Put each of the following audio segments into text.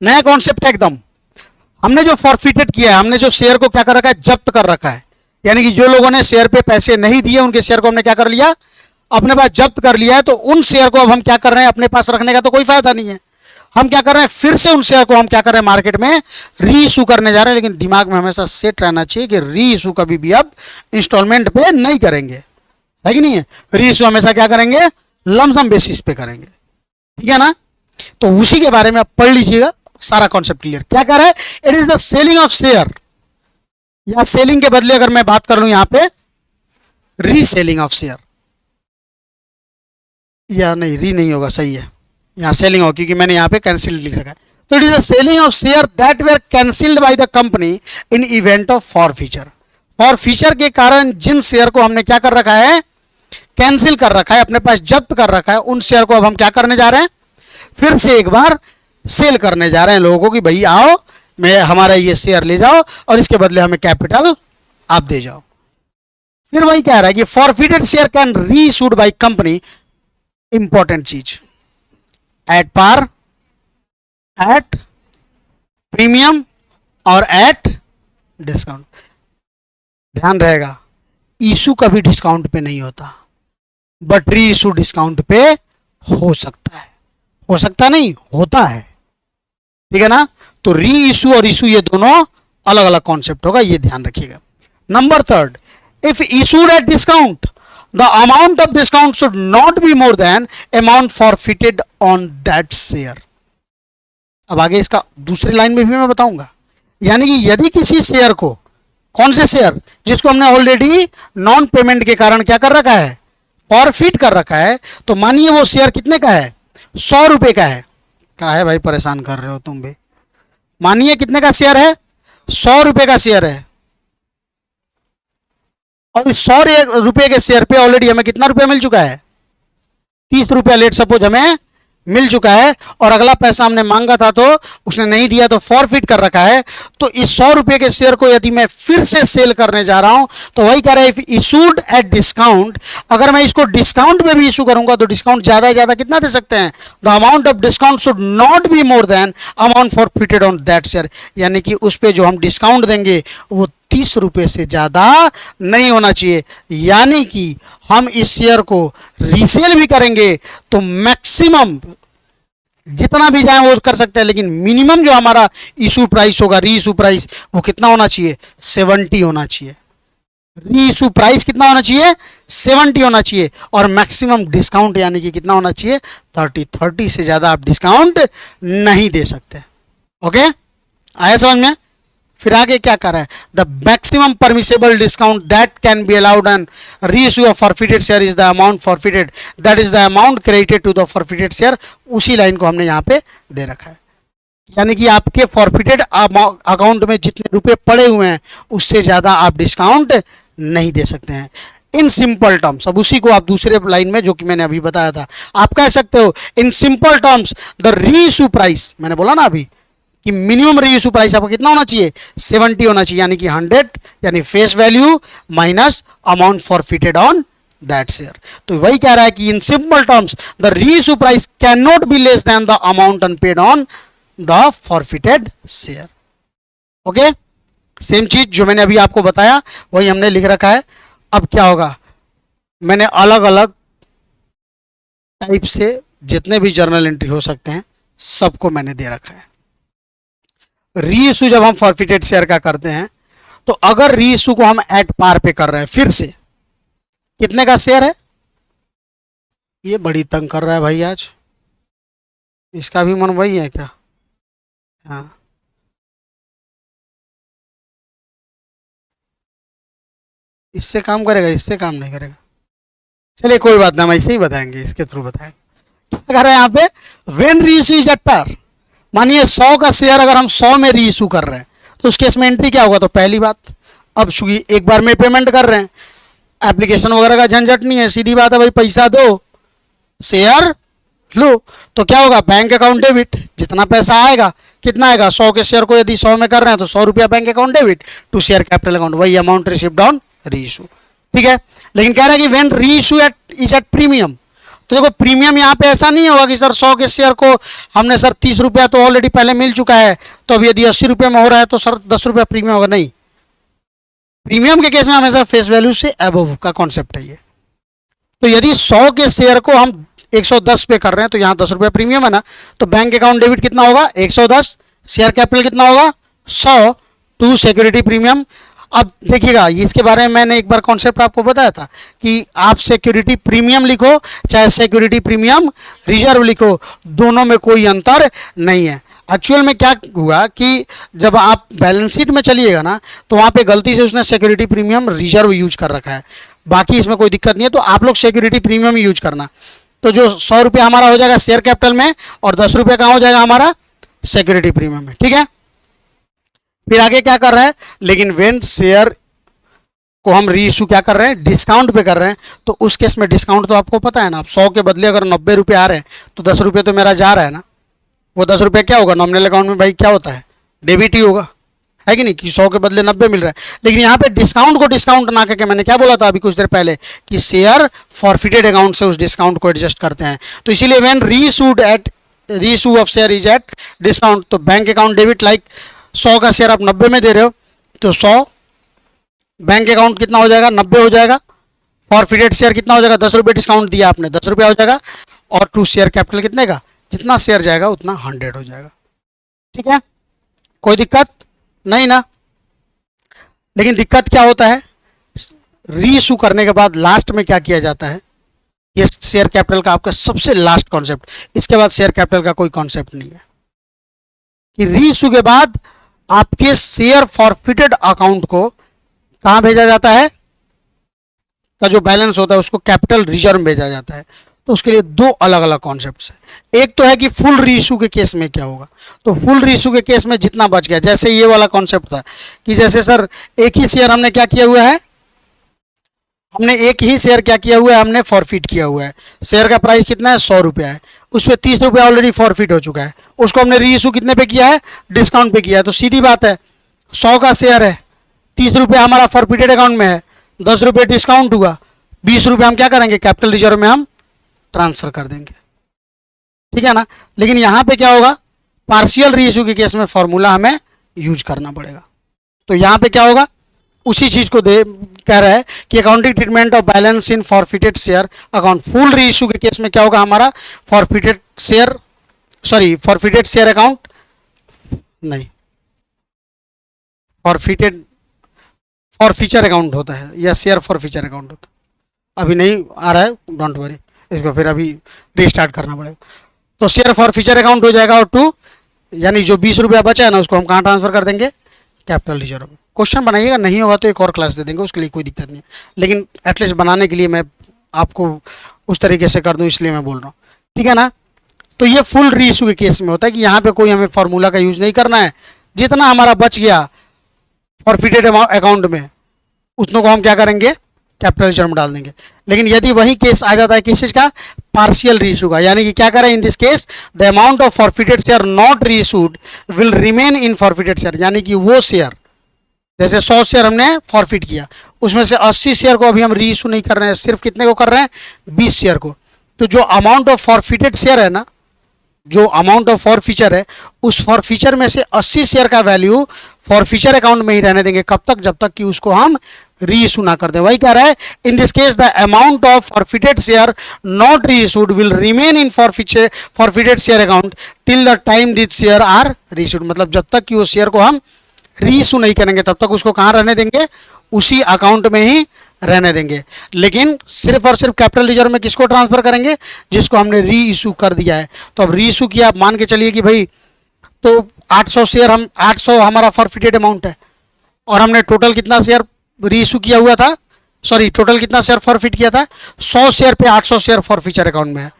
नया कॉन्सेप्ट है एकदम। हमने जो फॉरफिटेड किया है, हमने जो शेयर को क्या कर रखा है, जब्त कर रखा है। यानी कि जो लोगों ने शेयर पे पैसे नहीं दिए उनके शेयर को हमने क्या कर लिया, अपने पास जब्त कर लिया है। तो उन शेयर को अब हम क्या कर रहे हैं, अपने पास रखने का तो कोई फायदा नहीं है। हम क्या कर रहे हैं, फिर से उन शेयर को हम क्या कर रहे हैं, मार्केट में री इशू करने जा रहे हैं। लेकिन दिमाग में हमेशा सेट रहना चाहिए कि री इशू कभी भी अब इंस्टॉलमेंट पे नहीं करेंगे, है कि नहीं है। री इशू हमेशा क्या करेंगे, लमसम बेसिस पे करेंगे, ठीक है ना। तो उसी के बारे में आप पढ़ लीजिएगा, सारा कॉन्सेप्ट क्लियर। क्या कह रहा है, it is the selling of share, या सेलिंग के बदले अगर मैं बात कर लूं यहां पे रीसेलिंग ऑफ शेयर, या नहीं री नहीं होगा, सही है, यहां सेलिंग होगा क्योंकि मैंने यहां पे कैंसिल्ड लिख रखा है। तो it is the selling of share that were cancelled by the company in event of forfeiture. Forfeiture के कारण जिन शेयर को हमने क्या कर रखा है, कैंसिल कर रखा है, अपने पास जब्त कर रखा है, उन शेयर को अब हम क्या करने जा रहे हैं, फिर से एक बार सेल करने जा रहे हैं लोगों को कि भाई आओ, मैं हमारा ये शेयर ले जाओ और इसके बदले हमें कैपिटल आप दे जाओ। फिर वही कह रहा है कि फॉरफिटेड शेयर कैन री इशूड बाय कंपनी, इंपॉर्टेंट चीज, एट पार, एट प्रीमियम और एट डिस्काउंट। ध्यान रहेगा, इशू कभी डिस्काउंट पे नहीं होता, बट री इशू डिस्काउंट पे हो सकता है। हो सकता नहीं, होता है, ठीक है ना। तो री इशू और इशू ये दोनों अलग अलग कॉन्सेप्ट होगा, ये ध्यान रखिएगा। Number third, if issued at discount the amount of discount should not be more than amount forfeited on that share. अब आगे इसका दूसरी लाइन में भी मैं बताऊंगा। यानी कि यदि किसी शेयर को, कौन से शेयर, जिसको हमने ऑलरेडी नॉन पेमेंट के कारण क्या कर रखा है, फॉरफिट कर रखा है, तो मानिए वो शेयर कितने का है, 100 रुपए का है। क्या है भाई, परेशान कर रहे हो तुम भी। मानिए कितने का शेयर है, 100 रुपए का शेयर है, और 100 रुपए के शेयर पे ऑलरेडी हमें कितना रुपया मिल चुका है, 30 रुपया लेट सपोज हमें मिल चुका है, और अगला पैसा हमने मांगा था तो उसने नहीं दिया तो फॉरफिट कर रखा है। तो इस 100 रुपए के शेयर को यदि मैं फिर से सेल करने जा रहा हूं, तो वही कह रहा है, इफ इशूड एट डिस्काउंट, अगर मैं इसको डिस्काउंट में भी इशू करूंगा तो डिस्काउंट ज्यादा ज्यादा कितना दे सकते हैं, the amount of discount should not be more than amount forfeited on that share. यानी कि उस पर जो हम डिस्काउंट देंगे वो 30 रुपए से ज्यादा नहीं होना चाहिए। यानी कि हम इस शेयर को रीसेल भी करेंगे तो मैक्सिमम जितना भी जाए वो कर सकते हैं, लेकिन मिनिमम जो हमारा इशू प्राइस होगा, री इशू प्राइस, वो कितना होना चाहिए, 70 होना चाहिए। री इशू प्राइस कितना होना चाहिए, 70 होना चाहिए, और मैक्सिमम डिस्काउंट यानी कि कितना होना चाहिए, 30 से ज्यादा आप डिस्काउंट नहीं दे सकते। ओके, आया समझ में। फिर आगे क्या कर रहा है, the maximum permissible discount that can be allowed and reissue of forfeited share is the amount forfeited that is the amount credited to the forfeited share. उसी लाइन को हमने यहाँ पे दे रखा है। यानी कि आपके फॉरफिटेड अकाउंट में जितने रुपए पड़े हुए हैं उससे ज्यादा आप डिस्काउंट नहीं दे सकते हैं, इन सिंपल टर्म्स। अब उसी को आप दूसरे लाइन में जो कि मैंने अभी बताया था आप कह सकते हो, इन simple terms the reissue price, मैंने बोला ना अभी कि मिनिमम री इशू प्राइस आपको कितना होना चाहिए, 70 होना चाहिए। यानी कि 100 यानी face value minus amount forfeited on that share. तो वही कह रहा है कि in simple terms the reissue price can not be less than the amount unpaid on the forfeited share. Okay, same चीज जो मैंने अभी आपको बताया वही हमने लिख रखा है। अब क्या होगा, मैंने अलग अलग टाइप से जितने भी जर्नल एंट्री हो सकते हैं सबको मैंने दे रखा है। री इशू जब हम फॉरफिटेड शेयर का करते हैं, तो अगर री इशू को हम एट पार पे कर रहे हैं, फिर से कितने का शेयर है, ये बड़ी तंग कर रहा है भाई आज, इसका भी मन वही है क्या, हाँ इससे काम करेगा, इससे काम नहीं करेगा। चलिए कोई बात नहीं, हम ऐसे ही बताएंगे, इसके थ्रू बताएंगे। क्या कर रहे हैं यहाँ पे, व्हेन री इशू इज एट पार, मानिए 100 का शेयर अगर हम 100 में री इशू कर रहे हैं तो उस केस में एंट्री क्या होगा, तो पहली बात, अब चूंकि एक बार में पेमेंट कर रहे हैं, एप्लीकेशन वगैरह का झंझट नहीं है, सीधी बात है भाई, पैसा दो शेयर लो, तो क्या होगा, बैंक अकाउंट डेबिट, जितना पैसा आएगा कितना आएगा, 100 के शेयर को यदि 100 में कर रहे हैं तो 100 रुपया bank account debit to share capital account, वही amount received on reissue. ठीक है, लेकिन कह रहा है कि व्हेन री इशू इज एट प्रीमियम, तो देखो प्रीमियम यहाँ पे ऐसा नहीं होगा कि सर 100 के शेयर को हमने सर 30 रुपया तो ऑलरेडी पहले मिल चुका है, तो अब यदि 80 रुपये में हो रहा है तो सर 10 रुपया प्रीमियम होगा, नहीं। प्रीमियम के केस में हमेशा फेस वैल्यू से अबव का कॉन्सेप्ट है ये। तो यदि 100 के शेयर को हम 110 पे कर रहे हैं तो यहाँ 10 रुपया प्रीमियम है ना, तो बैंक अकाउंट डेबिट कितना होगा 110, शेयर कैपिटल कितना होगा 100 टू सिक्योरिटी प्रीमियम। अब देखिएगा इसके बारे में मैंने एक बार कॉन्सेप्ट आपको बताया था कि आप सिक्योरिटी प्रीमियम लिखो चाहे सिक्योरिटी प्रीमियम रिजर्व लिखो, दोनों में कोई अंतर नहीं है। एक्चुअल में क्या हुआ कि जब आप बैलेंस शीट में चलिएगा ना तो वहाँ पे गलती से उसने सिक्योरिटी प्रीमियम रिजर्व यूज कर रखा है, बाकी इसमें कोई दिक्कत नहीं है। तो आप लोग सिक्योरिटी प्रीमियम यूज करना। तो जो 100 रुपया हमारा हो जाएगा शेयर कैपिटल में और 10 रुपये कहाँ हो जाएगा हमारा सिक्योरिटी प्रीमियम में, ठीक है। फिर आगे क्या कर रहा है, लेकिन वेन शेयर को हम री इशू क्या कर रहे हैं डिस्काउंट पे कर रहे हैं, तो उस केस में डिस्काउंट तो आपको पता है ना, आप 100 के बदले अगर 90 रुपये आ रहे हैं तो 10 रुपये तो मेरा जा रहा है ना, वो 10 रुपये क्या होगा नॉमिनल अकाउंट में भाई क्या होता है डेबिट ही होगा, है कि नहीं, कि 100 के बदले 90 मिल रहा है। लेकिन यहाँ पे डिस्काउंट को डिस्काउंट ना करके मैंने क्या बोला था अभी कुछ देर पहले कि शेयर फॉरफिटेड अकाउंट से उस डिस्काउंट को एडजस्ट करते हैं। तो इसीलिए व्हेन री issue of share is at discount, तो बैंक अकाउंट डेबिट लाइक 100 का शेयर आप 90 में दे रहे हो तो 100 बैंक अकाउंट कितना हो जाएगा 90 हो जाएगा, फॉरफिटेड शेयर कितना हो जाएगा 10 रुपये डिस्काउंट दिया आपने 10 रुपया हो जाएगा, और टू शेयर कैपिटल कितने का जितना शेयर जाएगा उतना 100 हो जाएगा, ठीक है। कोई दिक्कत नहीं ना। लेकिन दिक्कत क्या होता है री इशू करने के बाद लास्ट में क्या किया जाता है, ये शेयर कैपिटल का आपका सबसे लास्ट कॉन्सेप्ट, इसके बाद शेयर कैपिटल का कोई कॉन्सेप्ट नहीं है कि री इशू के बाद आपके शेयर फॉरफिटेड अकाउंट को कहां भेजा जाता है, का जो बैलेंस होता है उसको कैपिटल रिजर्व भेजा जाता है। तो उसके लिए दो अलग अलग कॉन्सेप्ट्स हैं। एक तो है कि फुल रीइशू के केस में क्या होगा, तो फुल रीइशू के केस में जितना बच गया, जैसे ये वाला कॉन्सेप्ट था कि जैसे सर एक ही शेयर हमने क्या किया हुआ है, हमने एक ही शेयर क्या किया हुआ है, हमने फॉरफिट किया हुआ है। शेयर का प्राइस कितना है 100 रुपया है, उस पर 30 रुपया ऑलरेडी फॉरफिट हो चुका है, उसको हमने रीइशू कितने पे किया है डिस्काउंट पे किया है। तो सीधी बात है 100 का शेयर है, 30 रुपया हमारा फॉरफिटेड अकाउंट में है, 10 रुपये डिस्काउंट हुआ, 20 रुपये हम क्या करेंगे कैपिटल रिजर्व में हम ट्रांसफर कर देंगे, ठीक है ना। लेकिन यहां पे क्या होगा पार्शियल रीइशू के केस में फॉर्मूला हमें यूज करना पड़ेगा। तो यहां पे क्या होगा उसी चीज को कह रहा है कि accounting treatment of balance in forfeited share account. Full reissue के केस में क्या होगा हमारा फॉरफिटेड शेयर अकाउंट नहीं, फॉरफीचर अकाउंट होता है या शेयर फॉरफीचर अकाउंट होता है। अभी नहीं आ रहा है डोंट वरी, इसको फिर अभी रीस्टार्ट करना पड़ेगा। तो शेयर फॉरफीचर अकाउंट हो जाएगा और टू यानी जो 20 रुपया बचा है ना उसको हम कहाँ ट्रांसफर कर देंगे कैपिटल रिजर्व में। क्वेश्चन बनाइएगा, नहीं होगा तो एक और क्लास दे देंगे, उसके लिए कोई दिक्कत नहीं है, लेकिन एटलीस्ट बनाने के लिए मैं आपको उस तरीके से कर दूं इसलिए मैं बोल रहा हूँ, ठीक है ना। तो ये फुल रीइशू के केस में होता है कि यहाँ पे कोई हमें फॉर्मूला का यूज नहीं करना है, जितना हमारा बच गया फॉरफिटेड अकाउंट में उतनों को हम क्या करेंगे कैपिटल रिजर्व में डाल देंगे। लेकिन यदि वही केस आ जाता है किस चीज का पार्शियल रीइशू का, यानी कि क्या करें in this case the amount of forfeited share not reissued will remain in forfeited share, यानी कि वो शेयर जैसे 100 शेयर हमने फॉरफिट किया उसमें से 80 शेयर को अभी हम रीइशू नहीं कर रहे हैं, सिर्फ कितने को कर रहे हैं 20 शेयर को। तो जो अमाउंट ऑफ फॉरफिटेड शेयर है ना, जो अमाउंट ऑफ फॉरफीचर है उस फॉरफीचर में से 80 शेयर का वैल्यू फॉरफीचर अकाउंट में ही रहने देंगे, कब तक जब तक कि उसको हम रीइशू ना कर दें। वही कह रहा है in this case the amount of forfeited share not reissued will remain in forfeited share account till the time this share are reissued, मतलब जब तक कि उस शेयर को हम रीइशू नहीं करेंगे तब तक उसको कहाँ रहने देंगे उसी अकाउंट में ही रहने देंगे। लेकिन सिर्फ और सिर्फ कैपिटल रिजर्व में किसको ट्रांसफर करेंगे जिसको हमने री इशू कर दिया है। तो अब री इशू किया, आप मान के चलिए कि भाई तो 800 शेयर हम 800 हमारा फॉरफिटेड अमाउंट है और हमने टोटल कितना शेयर री इशू किया हुआ था, सॉरी टोटल कितना शेयर फॉरफिट किया था 100 शेयर पे 800 शेयर फॉरफीचर अकाउंट में है।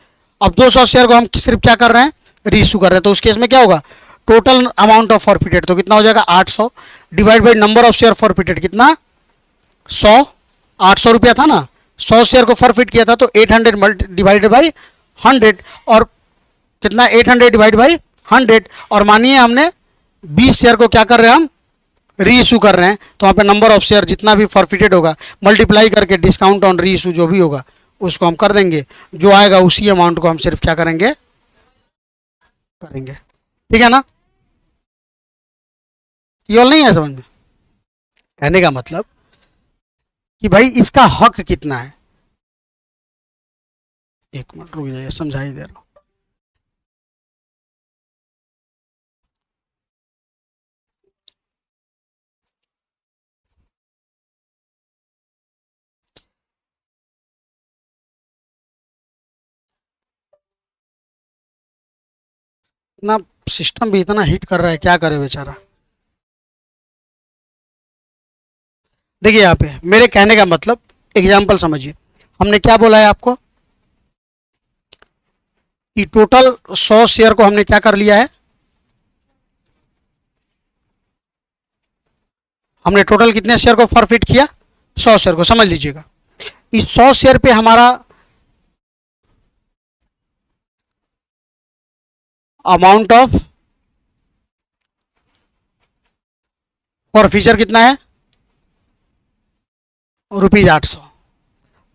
अब 200 शेयर को हम सिर्फ क्या कर रहे हैं री इशू कर रहे हैं। तो उस केस में क्या होगा टोटल अमाउंट ऑफ फॉरफिटेड तो कितना हो जाएगा 800 divide by number of share forfeited कितना 100, 800 रुपया था ना, 100 शेयर को फॉरफिट किया था तो 800 डिवाइडेड बाई 100 और कितना 800 डिवाइड बाई 100 और मानिए हमने 20 शेयर को क्या कर रहे हैं हम री इशू कर रहे हैं, तो वहाँ पे नंबर ऑफ शेयर जितना भी फॉरफिटेड होगा मल्टीप्लाई करके डिस्काउंट ऑन री इशू जो भी होगा उसको हम कर देंगे, जो आएगा उसी अमाउंट को हम सिर्फ क्या करेंगे, करेंगे। ठीक है ना, ये और नहीं है समझ में? कहने का मतलब कि भाई इसका हक कितना है, एक मिनट रुक जाइए, समझा ही दे रहा हूं। इतना सिस्टम भी इतना हिट कर रहा है, क्या करे बेचारा। देखिए यहाँ पे मेरे कहने का मतलब, एग्जाम्पल समझिए, हमने क्या बोला है आपको कि टोटल 100 शेयर को हमने क्या कर लिया है, हमने टोटल कितने शेयर को फॉरफिट किया, 100 शेयर को। समझ लीजिएगा, इस 100 शेयर पे हमारा अमाउंट ऑफ फॉरफीचर कितना है, ₹800।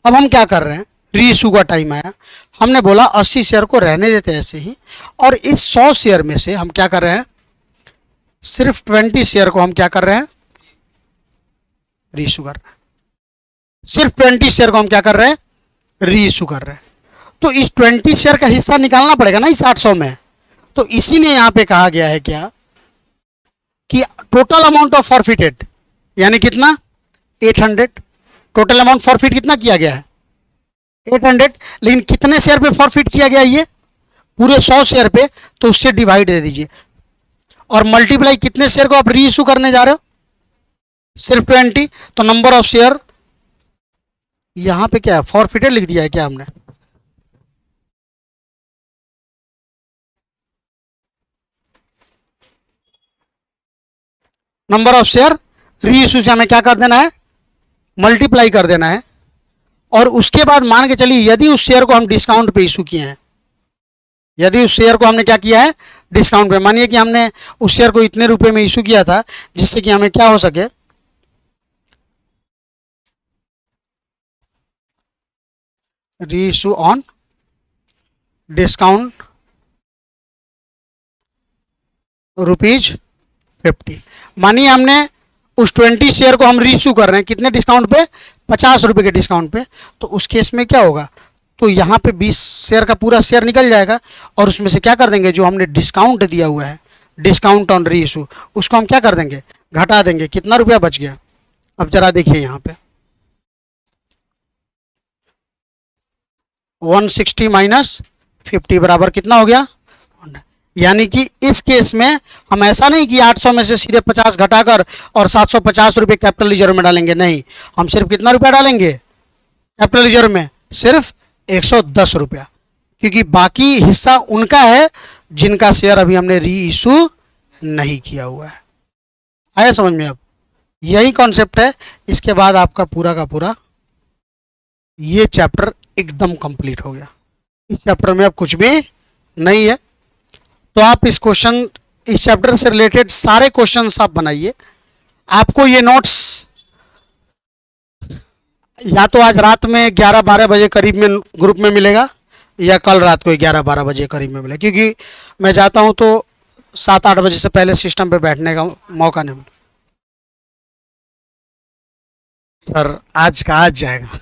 अब हम क्या कर रहे हैं, री इशू का टाइम आया, हमने बोला 80 शेयर को रहने देते ऐसे ही, और इस 100 शेयर में से हम क्या कर रहे हैं, सिर्फ 20 शेयर को हम क्या कर रहे हैं, री इशू कर रहे हैं। सिर्फ 20 शेयर को हम क्या कर रहे हैं, री इशू कर रहे हैं। तो इस 20 शेयर का हिस्सा निकालना पड़ेगा ना इस 800 में। तो इसीलिए यहां पे कहा गया है क्या, कि टोटल अमाउंट ऑफ फॉरफिटेड यानी कितना, 800। टोटल अमाउंट फॉरफिट कितना किया गया है, 800। लेकिन कितने शेयर पे फॉरफिट किया गया, ये पूरे 100 शेयर पे, तो उससे डिवाइड दे दीजिए और मल्टीप्लाई कितने शेयर को आप री इशू करने जा रहे हो, सिर्फ 20। तो नंबर ऑफ शेयर यहां पे क्या है, फॉरफिटेड लिख दिया है क्या हमने, नंबर ऑफ शेयर री इशू से हमें क्या कर देना है, मल्टीप्लाई कर देना है। और उसके बाद मान के चलिए यदि उस शेयर को हम डिस्काउंट पे इशू किए हैं, यदि उस शेयर को हमने क्या किया है, डिस्काउंट पे, मानिए कि हमने उस शेयर को इतने रुपए में इशू किया था जिससे कि हमें क्या हो सके, री इशू ऑन डिस्काउंट ₹50। मानिए हमने उस 20 शेयर को हम री इशू कर रहे हैं कितने डिस्काउंट पे, 50 रुपए के डिस्काउंट पे। तो उस केस में क्या होगा, तो यहाँ पे 20 शेयर का पूरा शेयर निकल जाएगा और उसमें से क्या कर देंगे, जो हमने डिस्काउंट दिया हुआ है, डिस्काउंट ऑन री इशू, उसको हम क्या कर देंगे, घटा देंगे। कितना रुपया बच गया, अब जरा देखिए यहाँ पे 160 माइनस 50 बराबर कितना हो गया, यानी कि इस केस में हम ऐसा नहीं कि 800 में से सीधे 50 घटाकर और 750 रुपये कैपिटल रिजर्व में डालेंगे, नहीं, हम सिर्फ कितना रुपया डालेंगे कैपिटल रिजर्व में, सिर्फ 110 रुपया, क्योंकि बाकी हिस्सा उनका है जिनका शेयर अभी हमने री इशू नहीं किया हुआ है। आया समझ में? अब यही कॉन्सेप्ट है। इसके बाद आपका पूरा का पूरा ये चैप्टर एकदम कंप्लीट हो गया। इस चैप्टर में अब कुछ भी नहीं है। तो आप इस चैप्टर से रिलेटेड सारे क्वेश्चंस आप बनाइए। आपको ये नोट्स या तो आज रात में 11-12 बजे करीब में ग्रुप में मिलेगा, या कल रात को 11-12 बजे करीब में मिलेगा, क्योंकि मैं जाता हूँ तो 7-8 बजे से पहले सिस्टम पे बैठने का मौका नहीं मिला। सर आज का आज जाएगा।